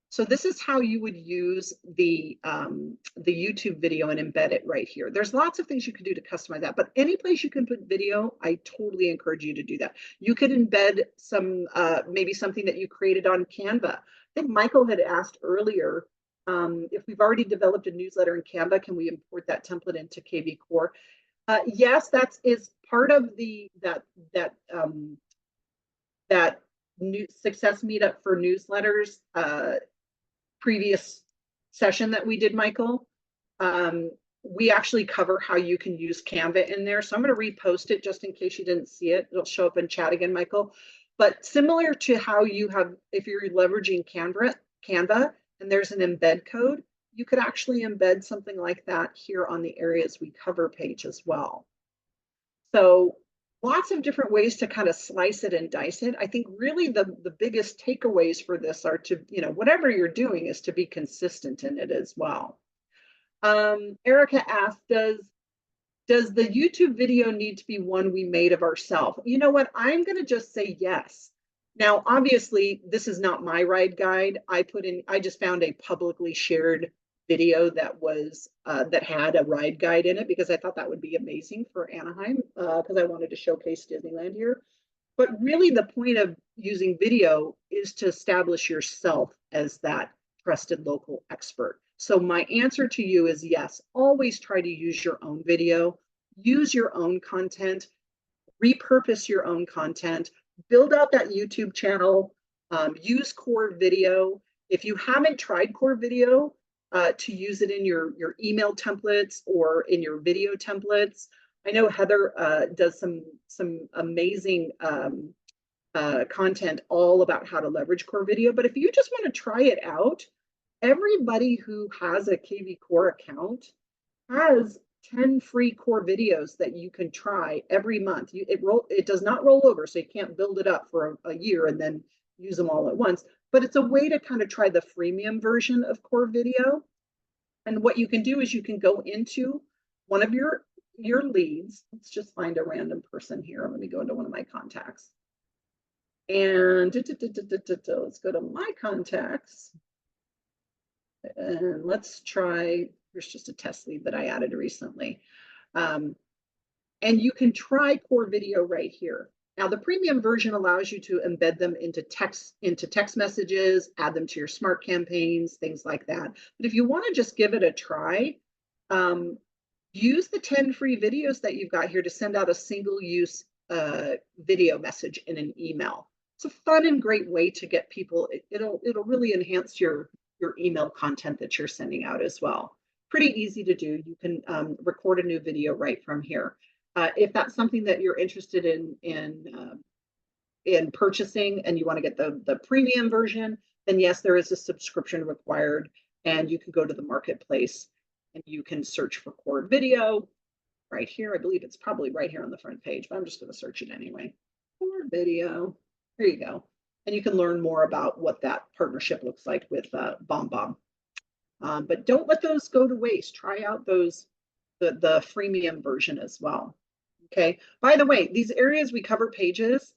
So this is how you would use the YouTube video and embed it right here. There's lots of things you can do to customize that, but any place you can put video, I totally encourage you to do that. You could embed some, maybe something that you created on Canva. I think Michael had asked earlier, if we've already developed a newsletter in Canva, can we import that template into kvCORE? Yes, that is part of that that new success meetup for newsletters previous session that we did, Michael. We actually cover how you can use Canva in there. So I'm going to repost it just in case you didn't see it. It'll show up in chat again, Michael. But similar to how you have, if you're leveraging Canva and there's an embed code, you could actually embed something like that here on the areas we cover page as well. So lots of different ways to kind of slice it and dice it. I think really the biggest takeaways for this are to, whatever you're doing is to be consistent in it as well. Erica asked, does the YouTube video need to be one we made of ourselves? You know what? I'm going to just say yes. Now, obviously, this is not my ride guide. I just found a publicly shared video that was that had a ride guide in it because I thought that would be amazing for Anaheim because I wanted to showcase Disneyland here. But really, the point of using video is to establish yourself as that trusted local expert. So my answer to you is yes, always try to use your own video, use your own content, repurpose your own content, build out that YouTube channel, use Core Video. If you haven't tried Core Video, to use it in your email templates or in your video templates. I know Heather does some amazing content all about how to leverage Core Video, but if you just want to try it out, everybody who has a kvCORE account has 10 free core videos that you can try every month. It does not roll over, so you can't build it up for a year and then use them all at once. But it's a way to kind of try the freemium version of Core Video. And what you can do is you can go into one of your leads. Let's just find a random person here. Let me go into one of my contacts. And let's go to my contacts. And let's try, here's just a test lead that I added recently. And you can try Core Video right here. Now, the premium version allows you to embed them into text messages, add them to your smart campaigns, things like that. But if you want to just give it a try, use the 10 free videos that you've got here to send out a single-use video message in an email. It's a fun and great way to get people. It'll really enhance your email content that you're sending out as well. Pretty easy to do. You can record a new video right from here. If that's something that you're interested in purchasing and you want to get the premium version, then yes, there is a subscription required, and you can go to the marketplace and you can search for Core Video right here. I believe it's probably right here on the front page, but I'm just going to search it anyway. Core Video. There you go. And you can learn more about what that partnership looks like with BombBomb. But don't let those go to waste. Try out the freemium version as well. Okay. By the way, these areas we cover pages,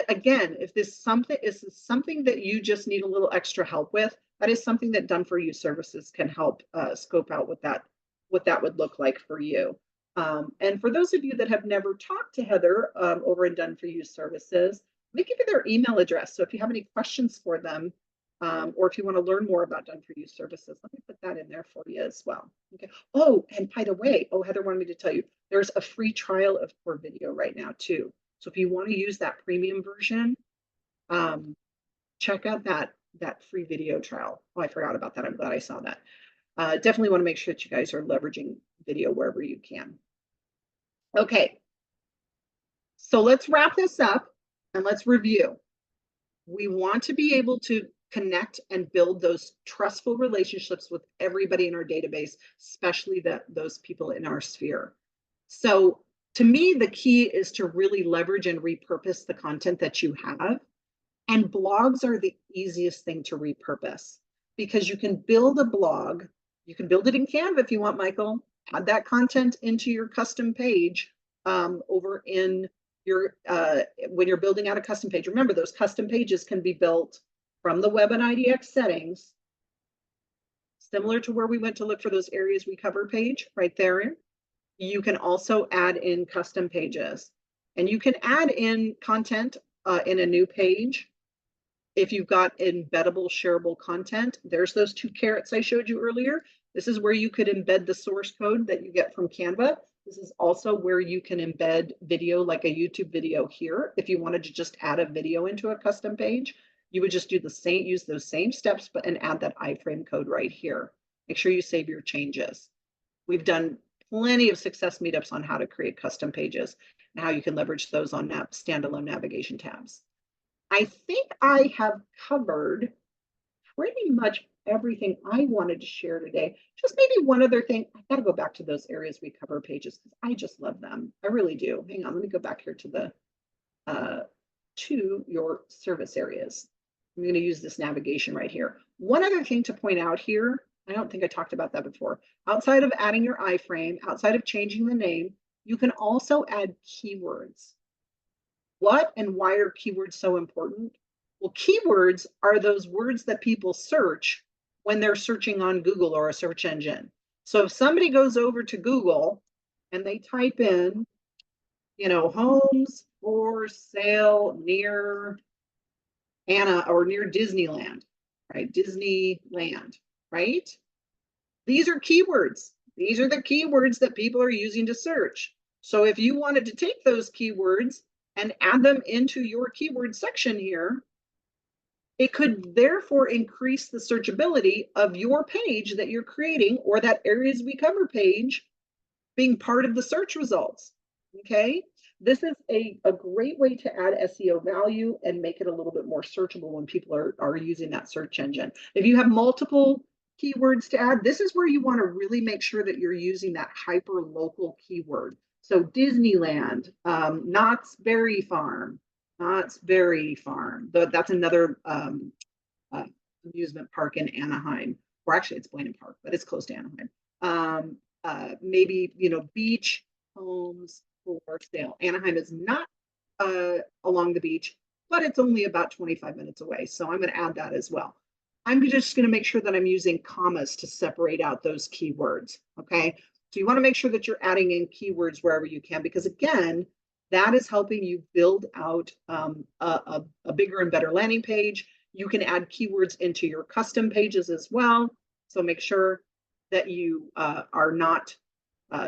again, if this is something that you just need a little extra help with, that is something that Done For You Services can help scope out what that would look like for you. And for those of you that have never talked to Heather over in Done For You Services, let me give you their email address. So if you have any questions for them, or if you want to learn more about Done For You Services, let me put that in there for you as well. Okay. Oh, and by the way, Heather wanted me to tell you, there's a free trial of Core Video right now too. So if you want to use that premium version, check out that free video trial. Oh, I forgot about that. I'm glad I saw that. Definitely want to make sure that you guys are leveraging video wherever you can. Okay. So let's wrap this up and let's review. We want to be able to connect and build those trustful relationships with everybody in our database, especially those people in our sphere. So to me, the key is to really leverage and repurpose the content that you have. And blogs are the easiest thing to repurpose because you can build a blog. You can build it in Canva if you want, Michael. Add that content into your custom page over in your, when you're building out a custom page. Remember, those custom pages can be built from the Web and IDX settings, similar to where we went to look for those areas we cover page right there. You can also add in custom pages, and you can add in content in a new page. If you've got embeddable, shareable content, there's those 2 carrots I showed you earlier. This is where you could embed the source code that you get from Canva. This is also where you can embed video, like a YouTube video here. If you wanted to just add a video into a custom page, you would just do the same, use those same steps, but and add that iframe code right here. Make sure you save your changes. We've done plenty of success meetups on how to create custom pages and how you can leverage those on standalone navigation tabs. I think I have covered pretty much everything I wanted to share today. Just maybe one other thing. I got to go back to those areas we cover pages because I just love them. I really do. Hang on, let me go back here to the to your service areas. I'm going to use this navigation right here. One other thing to point out here, I don't think I talked about that before. Outside of adding your iframe, outside of changing the name, you can also add keywords. What and why are keywords so important? Well, keywords are those words that people search when they're searching on Google or a search engine. So if somebody goes over to Google and they type in, homes for sale near Anna or near Disneyland, right? Disneyland, right? These are keywords. These are the keywords that people are using to search. So if you wanted to take those keywords and add them into your keyword section here, it could therefore increase the searchability of your page that you're creating or that areas we cover page being part of the search results. Okay, this is a great way to add SEO value and make it a little bit more searchable when people are using that search engine. If you have multiple keywords to add, this is where you want to really make sure that you're using that hyper local keyword. So Disneyland, Knott's Berry Farm, That's another amusement park in Anaheim, or actually it's Blaine Park, but it's close to Anaheim. Maybe, beach homes for sale. Anaheim is not along the beach, but it's only about 25 minutes away. So I'm going to add that as well. I'm just going to make sure that I'm using commas to separate out those keywords. Okay. So you want to make sure that you're adding in keywords wherever you can, because again, that is helping you build out a bigger and better landing page. You can add keywords into your custom pages as well. So make sure that you are not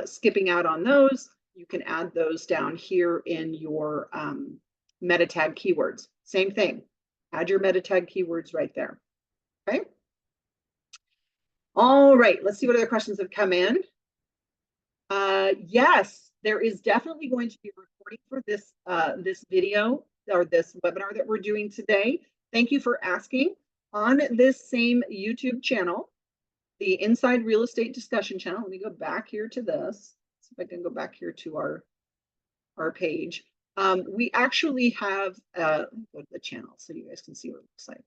skipping out on those. You can add those down here in your meta tag keywords. Same thing. Add your meta tag keywords right there. Okay. All right. Let's see what other questions have come in. Yes, there is definitely going to be a recording for this this video or this webinar that we're doing today. Thank you for asking. On this same YouTube channel, the Inside Real Estate Discussion channel. Let me go back here to this. See if I can go back here to our page. We actually have let me go to the channel so you guys can see what it looks like.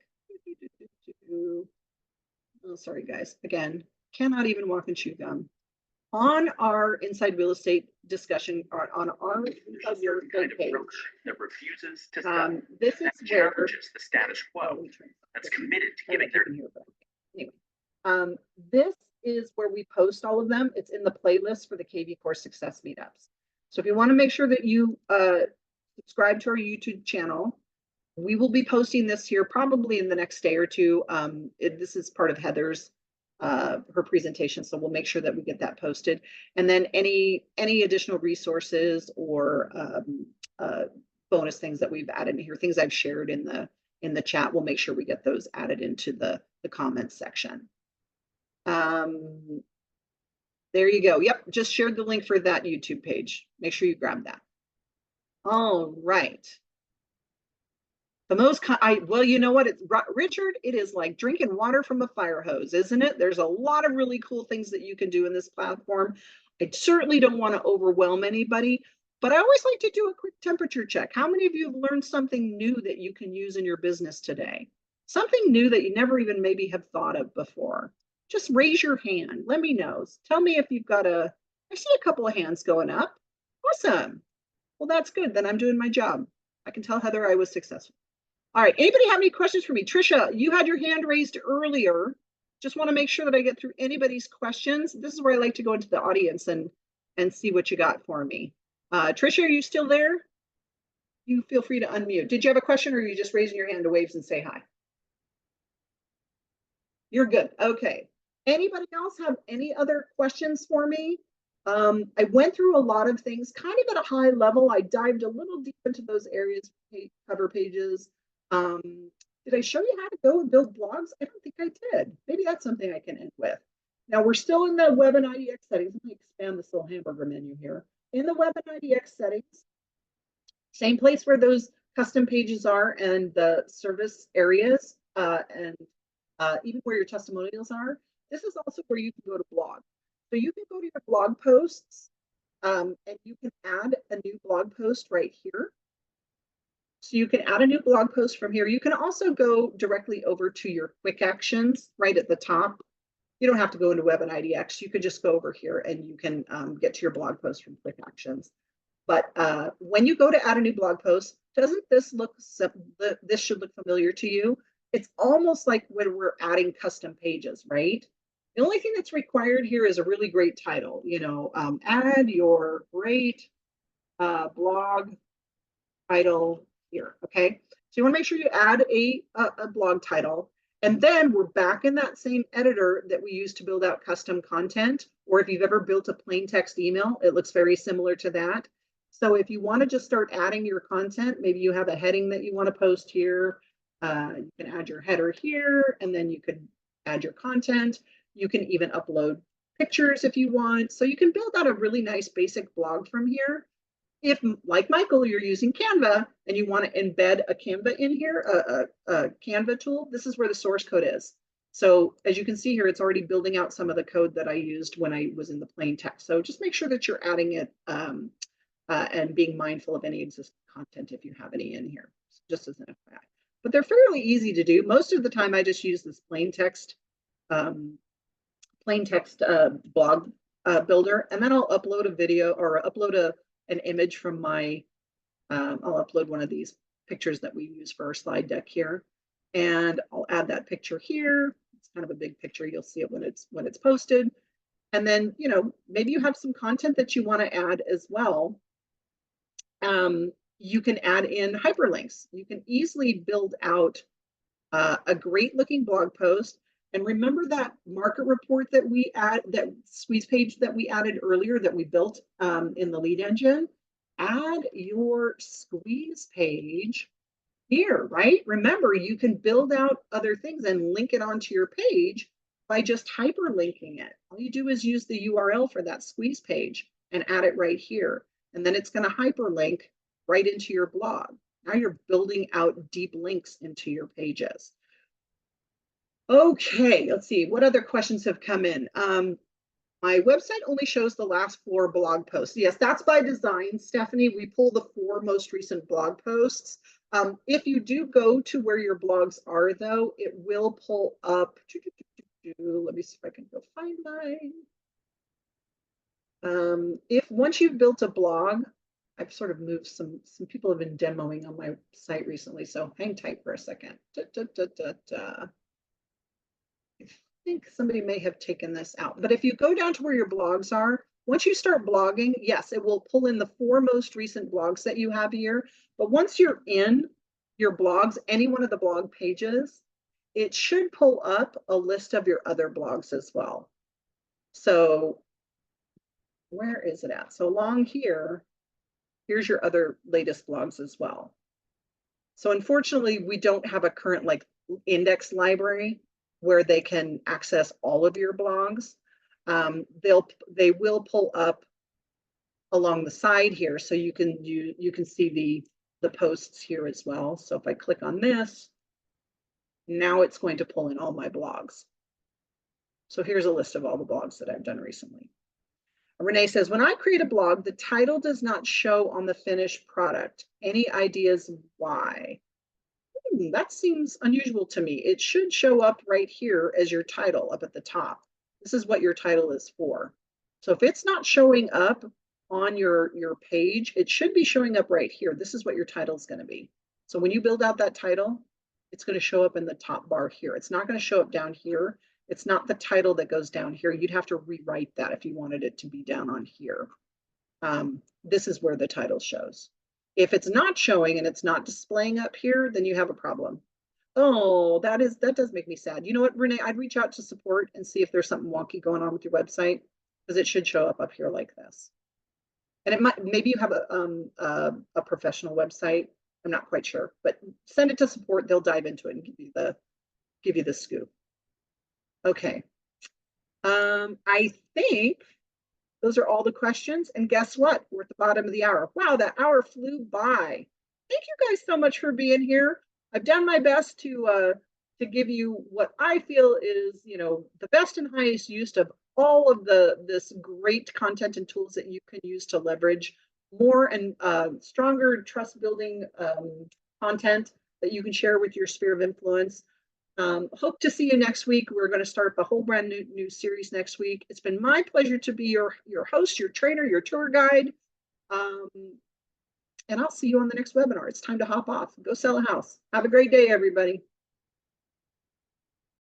Oh, sorry guys. Again, cannot even walk and chew gum. On our Inside Real Estate Discussion, or on our Inside Real Estate page, that refuses to stop, this is where challenges the status quo, that's committed to giving their anyway. This is where we post all of them. It's in the playlist for the kvCORE Success Meetups. So if you want to make sure that you subscribe to our YouTube channel, we will be posting this here probably in the next day or two. This is part of Heather's her presentation, so we'll make sure that we get that posted. And then any additional resources or bonus things that we've added in here, things I've shared in the chat, we'll make sure we get those added into the comments section. There you go. Yep, just shared the link for that YouTube page. Make sure you grab that. All right. The most, well, you know what, it's Richard, it is like drinking water from a fire hose, isn't it? There's a lot of really cool things that you can do in this platform. I certainly don't want to overwhelm anybody, but I always like to do a quick temperature check. How many of you have learned something new that you can use in your business today? Something new that you never even maybe have thought of before. Just raise your hand. Let me know. Tell me if you've got I see a couple of hands going up. Awesome. Well, that's good. Then I'm doing my job. I can tell Heather I was successful. All right, anybody have any questions for me? Trisha, you had your hand raised earlier. Just want to make sure that I get through anybody's questions. This is where I like to go into the audience and see what you got for me. Trisha, are you still there? You feel free to unmute. Did you have a question or are you just raising your hand to wave and say hi? You're good. Okay. Anybody else have any other questions for me? I went through a lot of things kind of at a high level. I dived a little deep into those areas, cover pages. Did I show you how to go and build blogs? I don't think I did. Maybe that's something I can end with. Now we're still in the web and IDX settings. Let me expand this little hamburger menu here. In the web and IDX settings, same place where those custom pages are and the service areas and even where your testimonials are. This is also where you can go to blog. So you can go to your blog posts and you can add a new blog post right here. So you can add a new blog post from here. You can also go directly over to your quick actions right at the top. You don't have to go into Web and IDX. You can just go over here and you can get to your blog post from quick actions. But when you go to add a new blog post, doesn't this look, this should look familiar to you? It's almost like when we're adding custom pages, right? The only thing that's required here is a really great title, you know, add your great blog title here, okay? So you wanna make sure you add a blog title, and then we're back in that same editor that we use to build out custom content, or if you've ever built a plain text email, it looks very similar to that. So if you wanna just start adding your content, maybe you have a heading that you wanna post here, you can add your header here, and then you could add your content. You can even upload pictures if you want. So you can build out a really nice basic blog from here. If, like Michael, you're using Canva and you want to embed a Canva in here, a Canva tool, this is where the source code is. So as you can see here, it's already building out some of the code that I used when I was in the plain text. So just make sure that you're adding it and being mindful of any existing content if you have any in here, just as an FYI. But they're fairly easy to do. Most of the time I just use this plain text blog builder, and then I'll upload a video or upload an image from my, I'll upload one of these pictures that we use for our slide deck here, and I'll add that picture here. It's kind of a big picture. You'll see it when it's posted. And then, you know, maybe you have some content that you want to add as well. You can add in hyperlinks. You can easily build out a great looking blog post. And remember that market report that we add, that squeeze page that we added earlier that we built in the lead engine? Add your squeeze page here, right? Remember, you can build out other things and link it onto your page by just hyperlinking it. All you do is use the URL for that squeeze page and add it right here. And then it's going to hyperlink right into your blog. Now you're building out deep links into your pages. Okay, let's see, what other questions have come in? My website only shows the last 4 blog posts. Yes, that's by design, Stephanie. We pull the 4 most recent blog posts. If you do go to where your blogs are, though, it will pull up. Let me see if I can go find mine. If once you've built a blog, I've sort of moved some people have been demoing on my site recently, so hang tight for a second. I think somebody may have taken this out, but if you go down to where your blogs are, once you start blogging, yes, it will pull in the 4 most recent blogs that you have here. But once you're in your blogs, any one of the blog pages, it should pull up a list of your other blogs as well. So where is it at? So along here, here's your other latest blogs as well. So unfortunately, we don't have a current like index library where they can access all of your blogs. They will pull up along the side here, so you can see the posts here as well. So if I click on this, now it's going to pull in all my blogs. So here's a list of all the blogs that I've done recently. Renee says, when I create a blog, the title does not show on the finished product. Any ideas why? That seems unusual to me. It should show up right here as your title up at the top. This is what your title is for. So if it's not showing up on your page, it should be showing up right here. This is what your title is going to be. So when you build out that title, it's going to show up in the top bar here. It's not going to show up down here. It's not the title that goes down here. You'd have to rewrite that if you wanted it to be down on here. This is where the title shows. If it's not showing and it's not displaying up here, then you have a problem. Oh, that does make me sad. You know what, Renee, I'd reach out to support and see if there's something wonky going on with your website. because it should show up here like this. And it might, maybe you have a professional website. I'm not quite sure, but send it to support. They'll dive into it and give you the scoop. Okay. I think those are all the questions. And guess what? We're at the bottom of the hour. Wow, that hour flew by. Thank you guys so much for being here. I've done my best to give you what I feel is, the best and highest use of all of this great content and tools that you can use to leverage more and stronger trust building content that you can share with your sphere of influence. Hope to see you next week. We're going to start a whole brand new series next week. It's been my pleasure to be your host, your trainer, your tour guide. And I'll see you on the next webinar. It's time to hop off. Go sell a house. Have a great day, everybody.